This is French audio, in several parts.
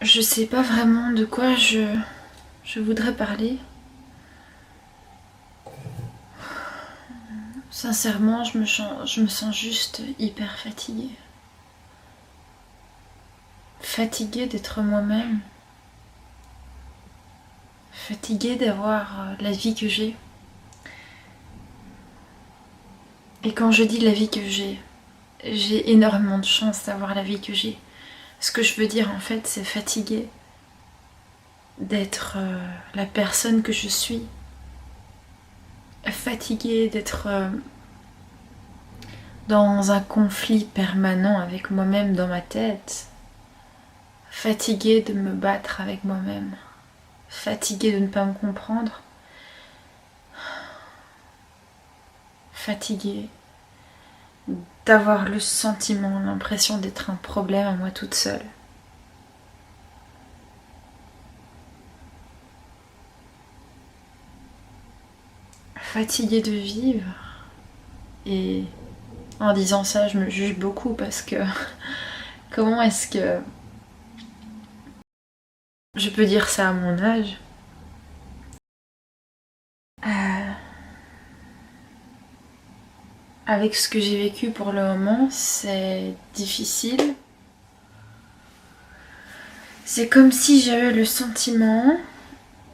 Je sais pas vraiment de quoi je voudrais parler. Sincèrement, je me sens juste hyper fatiguée. Fatiguée d'être moi-même. Fatiguée d'avoir la vie que j'ai. Et quand je dis la vie que j'ai énormément de chance d'avoir la vie que j'ai. Ce que je veux dire en fait, c'est fatiguée d'être la personne que je suis. Fatiguée d'être dans un conflit permanent avec moi-même dans ma tête. Fatiguée de me battre avec moi-même. Fatiguée de ne pas me comprendre. Fatiguée d'avoir le sentiment, l'impression d'être un problème à moi toute seule. Fatiguée de vivre. Et en disant ça, je me juge beaucoup parce que comment est-ce que je peux dire ça à mon âge? Euh, Avec ce que j'ai vécu pour le moment, c'est difficile. C'est comme si j'avais le sentiment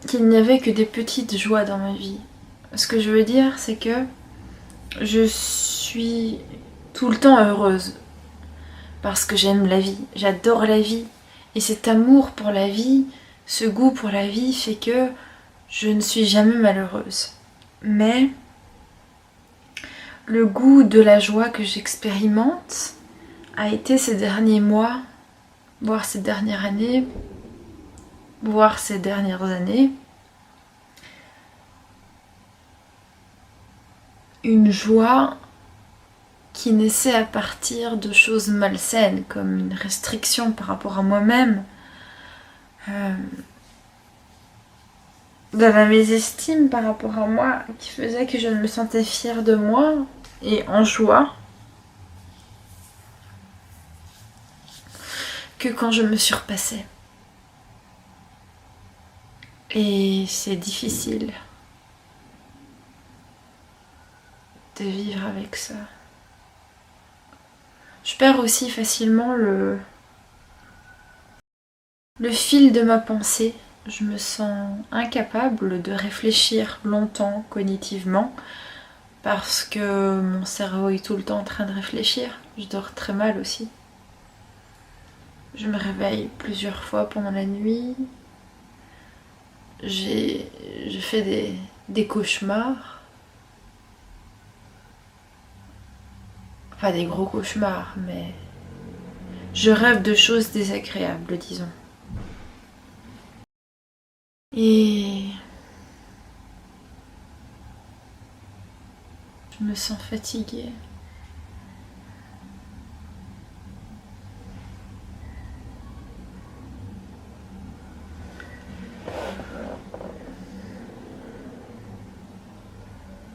qu'il n'y avait que des petites joies dans ma vie. Ce que je veux dire, c'est que je suis tout le temps heureuse parce que j'aime la vie, j'adore la vie. Et cet amour pour la vie, ce goût pour la vie fait que je ne suis jamais malheureuse. Mais le goût de la joie que j'expérimente a été ces derniers mois, voire ces dernières années, voire ces dernières années, une joie qui naissait à partir de choses malsaines, comme une restriction par rapport à moi-même, de la mésestime par rapport à moi, qui faisait que je ne me sentais fière de moi et en joie que quand je me surpassais. Et c'est difficile de vivre avec ça. Je perds aussi facilement le fil de ma pensée. Je me sens incapable de réfléchir longtemps cognitivement parce que mon cerveau est tout le temps en train de réfléchir. Je dors très mal aussi. Je me réveille plusieurs fois pendant la nuit. Je fais des cauchemars. Pas des gros cauchemars, mais je rêve de choses désagréables, disons. Et je me sens fatiguée.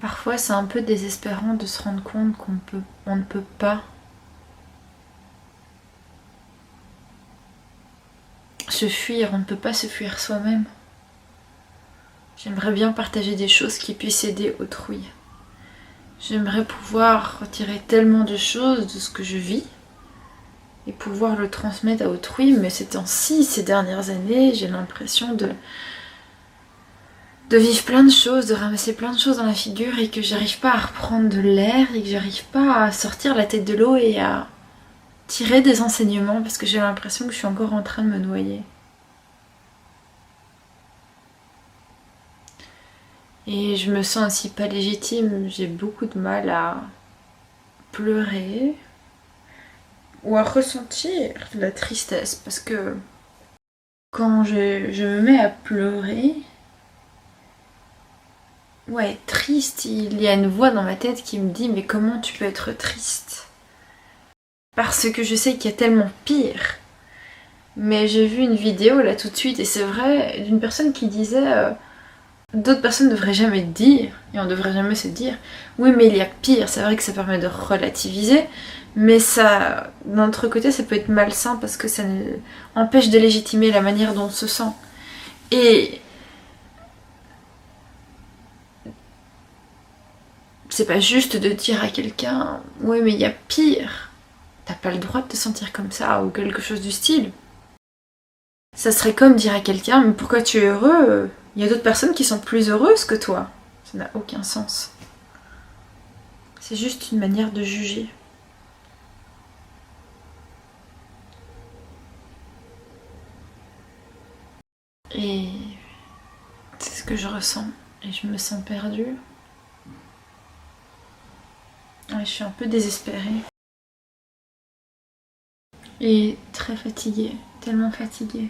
Parfois, c'est un peu désespérant de se rendre compte on ne peut pas se fuir, on ne peut pas se fuir soi-même. J'aimerais bien partager des choses qui puissent aider autrui. J'aimerais pouvoir retirer tellement de choses de ce que je vis et pouvoir le transmettre à autrui, mais ces temps-ci, ces dernières années, j'ai l'impression de vivre plein de choses, de ramasser plein de choses dans la figure et que j'arrive pas à reprendre de l'air et que j'arrive pas à sortir la tête de l'eau et à tirer des enseignements parce que j'ai l'impression que je suis encore en train de me noyer. Et je me sens aussi pas légitime, j'ai beaucoup de mal à pleurer ou à ressentir de la tristesse parce que quand je me mets à pleurer, ouais, triste, il y a une voix dans ma tête qui me dit mais comment tu peux être triste? Parce que je sais qu'il y a tellement pire. Mais j'ai vu une vidéo là tout de suite et c'est vrai d'une personne qui disait D'autres personnes ne devraient jamais dire, et on devrait jamais se dire, oui mais il y a pire, c'est vrai que ça permet de relativiser, mais ça, d'un autre côté, ça peut être malsain parce que ça empêche de légitimer la manière dont on se sent. Et c'est pas juste de dire à quelqu'un, oui mais il y a pire, t'as pas le droit de te sentir comme ça, ou quelque chose du style. Ça serait comme dire à quelqu'un, mais pourquoi tu es heureux? Il y a d'autres personnes qui sont plus heureuses que toi. Ça n'a aucun sens. C'est juste une manière de juger. Et c'est ce que je ressens. Et je me sens perdue. Ouais, je suis un peu désespérée. Et très fatiguée. Tellement fatiguée.